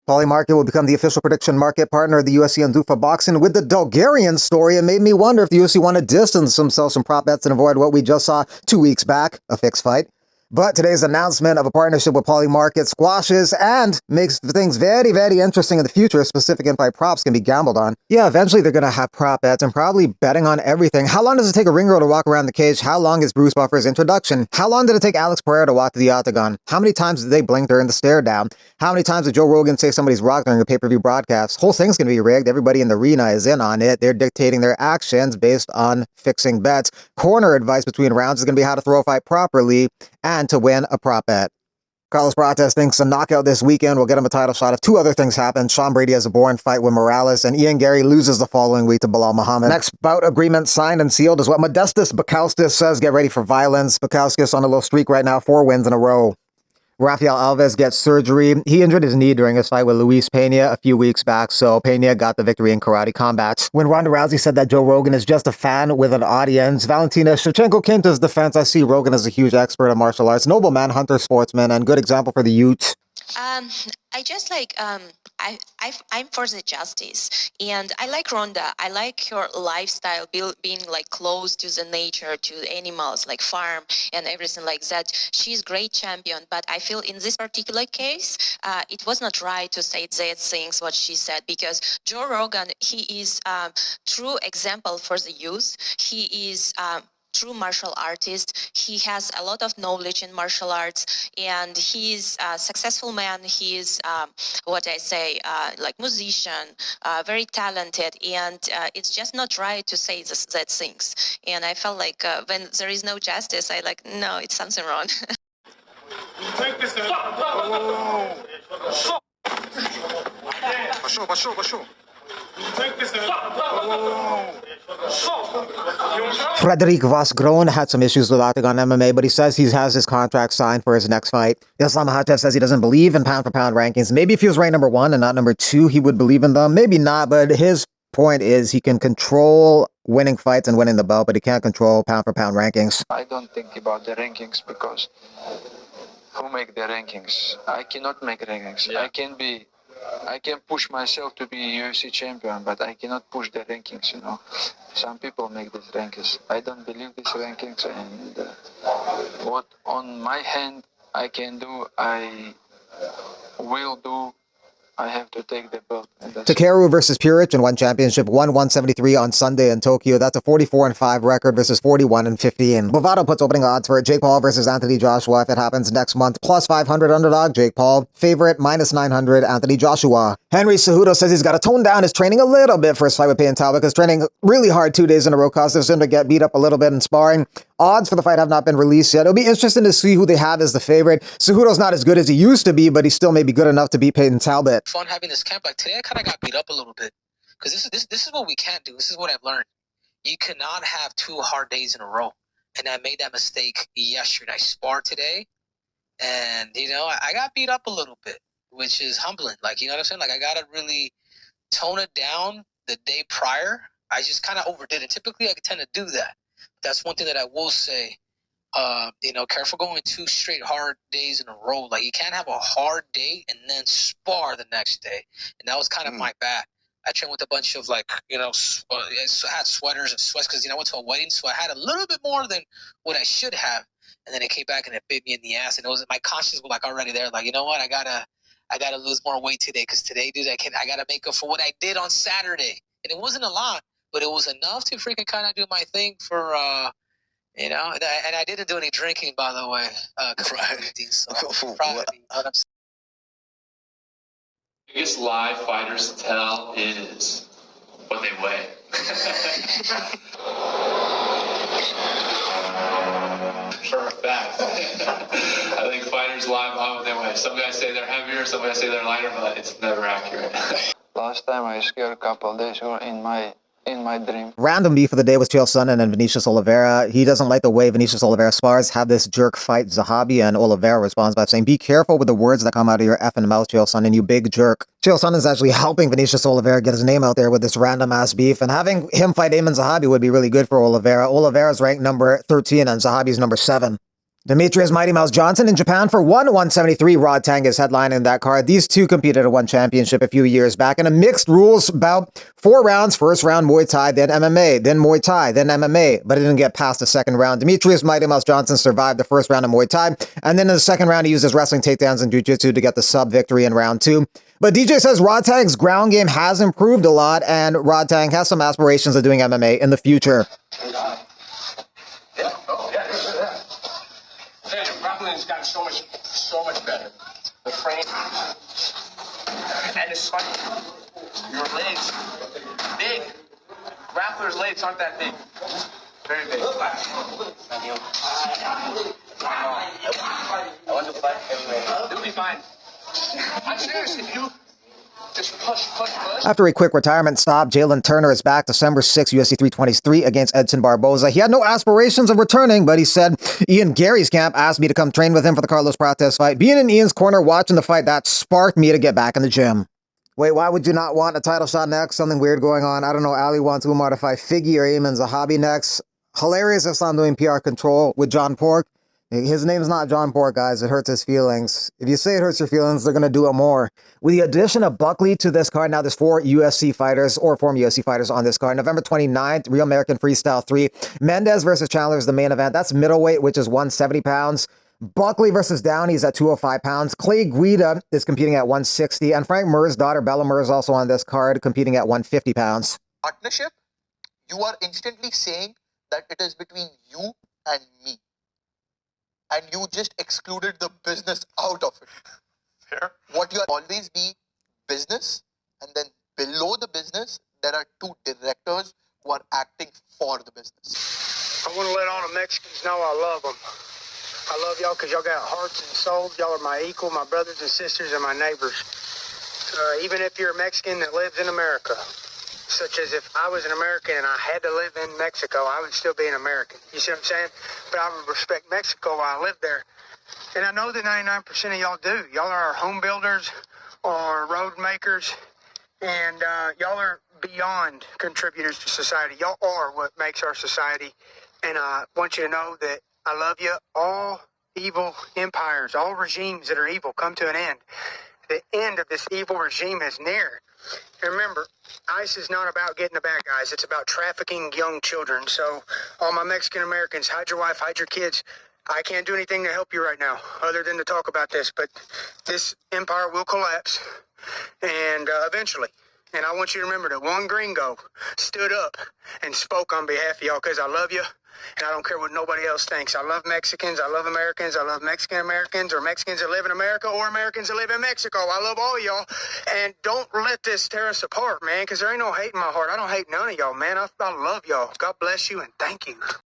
Polymarket will become the official prediction market partner of the UFC and Dufa Boxing. With the Bulgarian story, it made me wonder if the UFC want to distance themselves from prop bets and avoid what we just saw 2 weeks back, a fixed fight. But today's announcement of a partnership with Polymarket squashes and makes things very, very interesting in the future. Specific in-fight props can be gambled on. Yeah, eventually they're going to have prop bets and probably betting on everything. How long does it take a ring girl to walk around the cage? How long is Bruce Buffer's introduction? How long did it take Alex Pereira to walk to the octagon? How many times did they blink during the stare down? How many times did Joe Rogan say somebody's rocked during a pay-per-view broadcast? Whole thing's going to be rigged. Everybody in the arena is in on it. They're dictating their actions based on fixing bets. Corner advice between rounds is going to be how to throw a fight properly and to win a prop bet. Carlos Prates thinks a knockout this weekend will get him a title shot if 2 other things happen. Sean Brady has a boring fight with Morales, and Ian Gary loses the following week to Bilal Muhammad. Next bout agreement signed and sealed is what Modestas Bukauskas says. Get ready for violence. Bukauskas on a little streak right now, 4 wins in a row. Rafael Alves gets surgery. He injured his knee during his fight with Luis Pena a few weeks back, so Pena got the victory in karate combat. When Ronda Rousey said that Joe Rogan is just a fan with an audience, Valentina Shevchenko came to his defense. I see Rogan as a huge expert in martial arts, nobleman, hunter, sportsman, and good example for the youth. I just like I'm for the justice, and I like Rhonda. I like her lifestyle, being like close to the nature, to animals, like farm and everything like that. She's great champion, but I feel in this particular case, it was not right to say that things what she said, because Joe Rogan, he is true example for the youth. He is true martial artist. He has a lot of knowledge in martial arts, and he's a successful man. He is what I say, like musician, very talented, and it's just not right to say that things. And I felt like when there is no justice, I like, no, it's something wrong. Take this Пошел. Frederic Vosgroen had some issues with Octagon MMA, but he says he has his contract signed for his next fight. Islam Makhachev says he doesn't believe in pound-for-pound rankings. Maybe if he was ranked number 1 and not number 2, he would believe in them. Maybe not, but his point is he can control winning fights and winning the belt, but he can't control pound-for-pound rankings. I don't think about the rankings because who make the rankings? I cannot make rankings. Yeah. I can push myself to be UFC champion, but I cannot push the rankings, you know. Some people make these rankings. I don't believe these rankings, and what on my hand I can do, I will do. I have to take the belt. Takeru versus Puric in one championship, won 173 on Sunday in Tokyo. That's a 44-5 record versus 41-15. Bovado puts opening odds for Jake Paul versus Anthony Joshua if it happens next month. Plus 500 underdog, Jake Paul. Favorite, minus 900, Anthony Joshua. Henry Cejudo says he's got to tone down his training a little bit for his fight with Payne Talbot, because training really hard 2 days in a row causes him to get beat up a little bit in sparring. Odds for the fight have not been released yet. It'll be interesting to see who they have as the favorite. Cejudo's not as good as he used to be, but he still may be good enough to beat Payne Talbot. Fun having this camp. Like today, I kind of got beat up a little bit, because this is what we can't do. This is what I've learned. You cannot have 2 hard days in a row, and I made that mistake yesterday. I sparred today, and I got beat up a little bit, which is humbling. Like, you know what I'm saying? Like, I gotta really tone it down the day prior. I just kind of overdid it. Typically, I tend to do that. That's one thing that I will say. Careful going 2 straight hard days in a row. Like, you can't have a hard day and then spar the next day. And that was kind of my bad. I trained with a bunch of I had sweaters and sweats because, I went to a wedding, so I had a little bit more than what I should have. And then it came back and it bit me in the ass. And it was my conscience was like already there. Like, you know what? I gotta lose more weight today, because today, dude, I gotta make up for what I did on Saturday. And it wasn't a lot, but it was enough to freaking kind of do my thing for and I didn't do any drinking, by the way. So proud of me. The biggest lie fighters tell is what they weigh. For a fact. I think fighters lie about what they weigh. Some guys say they're heavier, some guys say they're lighter, but it's never accurate. Last time I scared a couple of days in my dream. Random beef of the day was Chael Sonnen and Vinicius Oliveira. He doesn't like the way Vinicius Oliveira spars. Have this jerk fight Zahabi, and Oliveira responds by saying, "Be careful with the words that come out of your effing mouth, Chael Sonnen, you big jerk." Chael Sonnen is actually helping Vinicius Oliveira get his name out there with this random ass beef, and having him fight Ayman Zahabi would be really good for Oliveira. Oliveira's ranked number 13 and Zahabi's number 7. Demetrious Mighty Mouse Johnson in Japan for 173. Rod Tang is headlining that card. These two competed at one championship a few years back in a mixed rules bout. 4 rounds, first round Muay Thai, then MMA, then Muay Thai, then MMA, but it didn't get past the second round. Demetrious Mighty Mouse Johnson survived the first round of Muay Thai, and then in the second round he used his wrestling takedowns and jiu-jitsu to get the sub victory in round 2. But DJ says Rod Tang's ground game has improved a lot, and Rod Tang has some aspirations of doing MMA in the future. Grappling's gotten so much better. The frame and the spike. Your legs, big. Grappler's legs aren't that big. Very big. I want to fight heavyweight. You'll be fine. I'm serious. If you just push. After a quick retirement stop, Jaylen Turner is back December 6, UFC 323 against Edson Barboza. He had no aspirations of returning, but he said, Ian Gary's camp asked me to come train with him for the Carlos Prates fight. Being in Ian's corner watching the fight, that sparked me to get back in the gym. Wait, why would you not want a title shot next? Something weird going on. I don't know. Ali wants Umar to fight Figgy or Eamon Zahabi next. Hilarious if I'm doing PR control with John Pork. His name's not John Pork, guys. It hurts his feelings. If you say it hurts your feelings, they're going to do it more. With the addition of Buckley to this card, now there's 4 UFC fighters or former UFC fighters on this card. November 29th, Real American Freestyle 3. Mendez versus Chandler is the main event. That's middleweight, which is 170 pounds. Buckley versus Downey is at 205 pounds. Clay Guida is competing at 160. And Frank Mir's daughter, Bella Mir, is also on this card, competing at 150 pounds. Partnership, you are instantly saying that it is between you and me. And you just excluded the business out of it. Fair. What you always be business, and then below the business, there are 2 directors who are acting for the business. I want to let all the Mexicans know I love them. I love y'all because y'all got hearts and souls. Y'all are my equal, my brothers and sisters, and my neighbors. Even if you're a Mexican that lives in America, such as if I was an American and I had to live in Mexico, I would still be an American. You see what I'm saying? But I would respect Mexico while I live there. And I know that 99% of y'all do. Y'all are our home builders or road makers, and y'all are beyond contributors to society. Y'all are what makes our society. And I want you to know that I love you. All evil empires, all regimes that are evil come to an end. The end of this evil regime is near. And remember, ICE is not about getting the bad guys. It's about trafficking young children. So all my Mexican Americans, hide your wife, hide your kids. I can't do anything to help you right now other than to talk about this. But this empire will collapse and eventually. And I want you to remember that one gringo stood up and spoke on behalf of y'all because I love you. And I don't care what nobody else thinks. I love Mexicans. I love Americans. I love Mexican Americans or Mexicans that live in America or Americans that live in Mexico. I love all y'all. And don't let this tear us apart, man, because there ain't no hate in my heart. I don't hate none of y'all, man. I love y'all. God bless you and thank you.